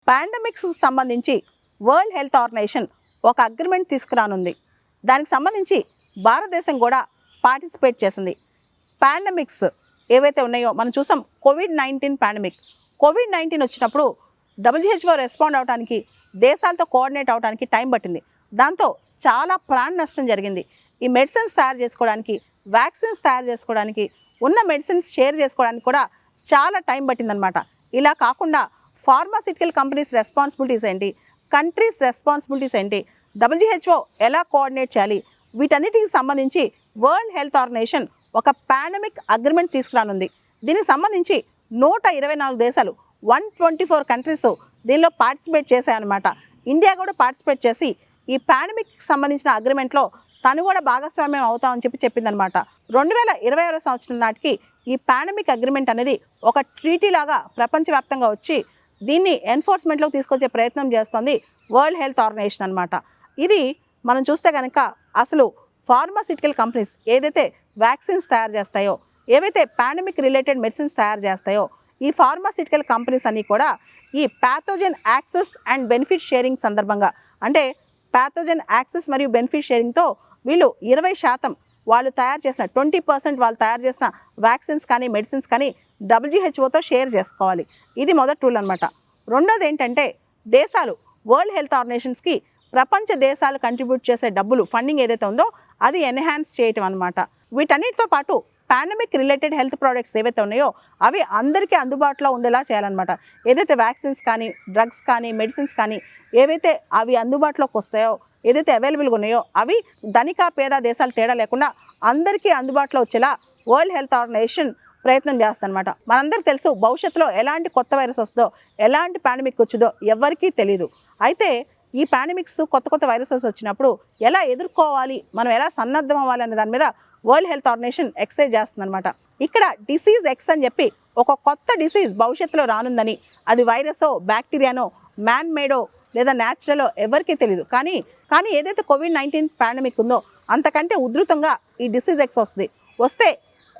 Pandemics సంబంధించి world health organisation ఒక agreement తీసుకురానుంది. దానికి సంబంధించి భారతదేశం కూడా పార్టిసిపేట్ చేసింది. పాండమిక్స్ ఏవైతే ఉన్నాయో మనం చూసాం. కోవిడ్-19 పాండమిక్, కోవిడ్-19 వచ్చినప్పుడు WHO రెస్పాండ్ అవడానికి, దేశాలతో కోఆర్డినేట్ అవడానికి టైం పట్టింది. దాంతో చాలా ప్రాణ నష్టం జరిగింది. ఈ మెడిసిన్స్ తయారు చేసుకోవడానికి, వ్యాక్సిన్స్ తయారు చేసుకోవడానికి, ఉన్న మెడిసిన్స్ షేర్ చేసుకోవడానికి కూడా చాలా టైం పట్టిందనమాట. ఇలా కాకుండా ఫార్మాసిటికల్ కంపెనీస్ రెస్పాన్సిబిలిటీస్ ఏంటి, కంట్రీస్ రెస్పాన్సిబిలిటీస్ ఏంటి, WHO ఎలా కోఆర్డినేట్ చేయాలి, వీటన్నిటికి సంబంధించి వరల్డ్ హెల్త్ ఆర్గనైజేషన్ ఒక పాండమిక్ అగ్రిమెంట్ తీసుకురానుంది. దీనికి సంబంధించి 124 దేశాలు 124 కంట్రీస్ దీనిలో పార్టిసిపేట్ చేశాయన్నమాట. ఇండియా కూడా పార్టిసిపేట్ చేసి ఈ పాండమిక్కి సంబంధించిన అగ్రిమెంట్లో తను కూడా భాగస్వామ్యం అవుతామని చెప్పిందనమాట. 2026 సంవత్సరం నాటికి ఈ పాండమిక్ అగ్రిమెంట్ అనేది ఒక ట్రీటీ లాగా ప్రపంచవ్యాప్తంగా వచ్చి దీన్ని ఎన్ఫోర్స్మెంట్లోకి తీసుకొచ్చే ప్రయత్నం చేస్తోంది వరల్డ్ హెల్త్ ఆర్గనైజేషన్ అనమాట. ఇది మనం చూస్తే కనుక అసలు ఫార్మాసిటికల్ కంపెనీస్ ఏదైతే వ్యాక్సిన్స్ తయారు చేస్తాయో, ఏవైతే పాండమిక్ రిలేటెడ్ మెడిసిన్స్ తయారు చేస్తాయో, ఈ ఫార్మాసిటికల్ కంపెనీస్ అన్నీ కూడా ఈ pathogen access and benefit sharing సందర్భంగా, అంటే ప్యాథోజన్ యాక్సెస్ మరియు బెనిఫిట్ షేరింగ్తో వీళ్ళు 20% వాళ్ళు తయారు చేసిన 20% వాళ్ళు తయారు చేసిన వ్యాక్సిన్స్ కానీ మెడిసిన్స్ కానీ WHOతో షేర్ చేసుకోవాలి. ఇది మొదటి రూల్ అనమాట. రెండోది ఏంటంటే దేశాలు వరల్డ్ హెల్త్ ఆర్గనైజేషన్స్కి ప్రపంచ దేశాలు కంట్రిబ్యూట్ చేసే డబ్బులు, ఫండింగ్ ఏదైతే ఉందో అది ఎన్హాన్స్ చేయటం అనమాట. వీటన్నిటితో పాటు పాండమిక్ రిలేటెడ్ హెల్త్ ప్రోడక్ట్స్ ఏవైతే ఉన్నాయో అవి అందరికీ అందుబాటులో ఉండేలా చేయాలన్నమాట. ఏదైతే వ్యాక్సిన్స్ కానీ, డ్రగ్స్ కానీ, మెడిసిన్స్ కానీ ఏవైతే అవి అందుబాటులోకి వస్తాయో, ఏదైతే అవైలబుల్గా ఉన్నాయో అవి ధనిక పేద దేశాలు తేడా లేకుండా అందరికీ అందుబాటులో వచ్చేలా వరల్డ్ హెల్త్ ఆర్గనైజేషన్ ప్రయత్నం చేస్తుందన్నమాట. మనందరికీ తెలుసు భవిష్యత్తులో ఎలాంటి కొత్త వైరస్ వస్తుందో, ఎలాంటి పాండమిక్ వచ్చిందో ఎవరికీ తెలియదు. అయితే ఈ పాండమిక్స్ కొత్త వైరసెస్ వచ్చినప్పుడు ఎలా ఎదుర్కోవాలి, మనం ఎలా సన్నద్ధం అవ్వాలి అనే దాని మీద వరల్డ్ హెల్త్ ఆర్గనైజేషన్ ఎక్సైజ్ చేస్తుందన్నమాట. ఇక్కడ డిసీజ్ X అని చెప్పి ఒక కొత్త డిసీజ్ భవిష్యత్తులో రానుందని, అది వైరసో, బ్యాక్టీరియానో, మ్యాన్ మేడో లేదా న్యాచురలో ఎవరికీ తెలియదు. కానీ ఏదైతే కోవిడ్-19 పాండమిక్ ఉందో అంతకంటే ఉధృతంగా ఈ డిసీజ్ X వస్తే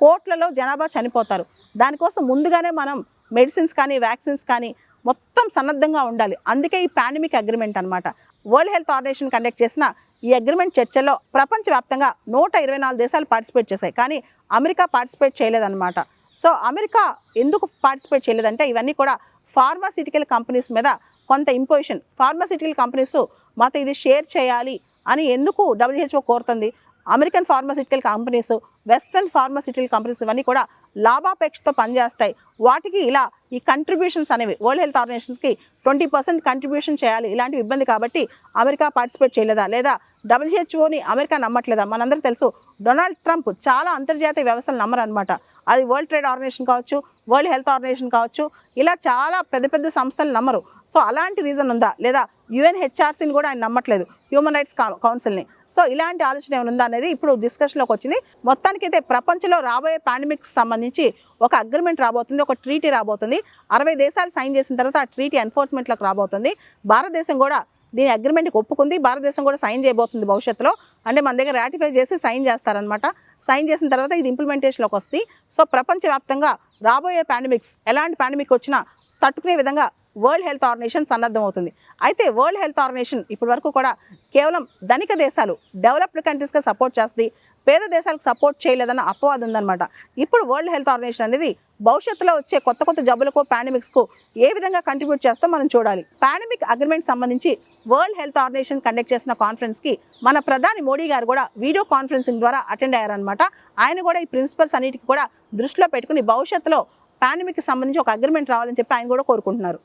కోట్లలో జనాభా చనిపోతారు. దానికోసం ముందుగానే మనం మెడిసిన్స్ కానీ, వ్యాక్సిన్స్ కానీ మొత్తం సన్నద్ధంగా ఉండాలి. అందుకే ఈ పాండమిక్ అగ్రిమెంట్ అనమాట. వరల్డ్ హెల్త్ ఆర్గనైజేషన్ కండక్ట్ చేసిన ఈ అగ్రిమెంట్ చర్చల్లో ప్రపంచవ్యాప్తంగా 124 దేశాలు పార్టిసిపేట్ చేశాయి. కానీ అమెరికా పార్టిసిపేట్ చేయలేదన్నమాట. సో అమెరికా ఎందుకు పార్టిసిపేట్ చేయలేదంటే ఇవన్నీ కూడా ఫార్మాసిటికల్ కంపెనీస్ మీద కొంత ఇంపోజిషన్. ఫార్మాసిటికల్ కంపెనీస్ మాతో ఇది షేర్ చేయాలి అని ఎందుకు WHO కోరుతుంది. American pharmaceutical companies, western pharmaceutical companies ఇవన్నీ కూడా లాభాపేక్షతో పనిచేస్తాయి. వాటికి ఇలా ఈ కంట్రిబ్యూషన్స్ అనేవి వరల్డ్ హెల్త్ ఆర్గనైజేషన్స్కి 20% కంట్రిబ్యూషన్ చేయాలి. ఇలాంటి ఇబ్బంది కాబట్టి అమెరికా పార్టిసిపేట్ చేయలేదా, లేదా WHOని అమెరికా నమ్మట్లేదా? మనందరికీ తెలుసు డొనాల్డ్ ట్రంప్ చాలా అంతర్జాతీయ వ్యవస్థలు నమ్మరనమాట. అది వరల్డ్ ట్రేడ్ ఆర్గనైజేషన్ కావచ్చు, వరల్డ్ హెల్త్ ఆర్గనైజేషన్ కావచ్చు, ఇలా చాలా పెద్ద సంస్థలు నమ్మరు. సో అలాంటి రీజన్ ఉందా, లేదా UNHRCని కూడా ఆయన నమ్మట్లేదు, హ్యూమన్ రైట్స్ కౌన్సిల్ని. సో ఇలాంటి ఆలోచన ఏమైనా ఉందా అనేది ఇప్పుడు డిస్కషన్లోకి వచ్చింది. మొత్తానికైతే ప్రపంచంలో రాబోయే పాండమిక్స్ సంబంధించి ఒక అగ్రిమెంట్ రాబోతుంది, ఒక ట్రీటీ రాబోతుంది. 60 దేశాలు సైన్ చేసిన తర్వాత ఆ ట్రీటీ ఎన్ఫోర్స్మెంట్లోకి రాబోతుంది. భారతదేశం కూడా దీని అగ్రిమెంట్కి ఒప్పుకుంది. భారతదేశం కూడా సైన్ చేయబోతుంది భవిష్యత్తులో. అంటే మన దగ్గర రాటిఫై చేసి సైన్ చేస్తారనమాట. సైన్ చేసిన తర్వాత ఇది ఇంప్లిమెంటేషన్లోకి వస్తుంది. సో ప్రపంచవ్యాప్తంగా రాబోయే పాండమిక్స్, ఎలాంటి పాండమిక్ వచ్చినా తట్టుకునే విధంగా వరల్డ్ హెల్త్ ఆర్గనైజేషన్ సన్నద్ధమవుతుంది. అయితే వరల్డ్ హెల్త్ ఆర్గనైజేషన్ ఇప్పటి వరకు కూడా కేవలం ధనిక దేశాలు, డెవలప్డ్ కంట్రీస్గా సపోర్ట్ చేస్తుంది, పేద దేశాలకు సపోర్ట్ చేయలేదన్న అపవాదం ఉందన్నమాట. ఇప్పుడు వరల్డ్ హెల్త్ ఆర్గనైజేషన్ అనేది భవిష్యత్తులో వచ్చే కొత్త జబ్బులకు, పాండమిక్స్కు ఏ విధంగా కంట్రిబ్యూట్ చేస్తాం మనం చూడాలి. పాండమిక్ అగ్రిమెంట్ సంబంధించి వరల్డ్ హెల్త్ ఆర్గనైజేషన్ కండక్ట్ చేసిన కాన్ఫరెన్స్కి మన ప్రధాని మోడీ గారు కూడా వీడియో కాన్ఫరెన్సింగ్ ద్వారా అటెండ్ అయ్యారనమాట. ఆయన కూడా ఈ ప్రిన్సిపల్స్ అన్నిటికీ కూడా దృష్టిలో పెట్టుకుని భవిష్యత్తులో పాండమిక్కి సంబంధించి ఒక అగ్రిమెంట్ రావాలని చెప్పి ఆయన కూడా కోరుకుంటున్నారు.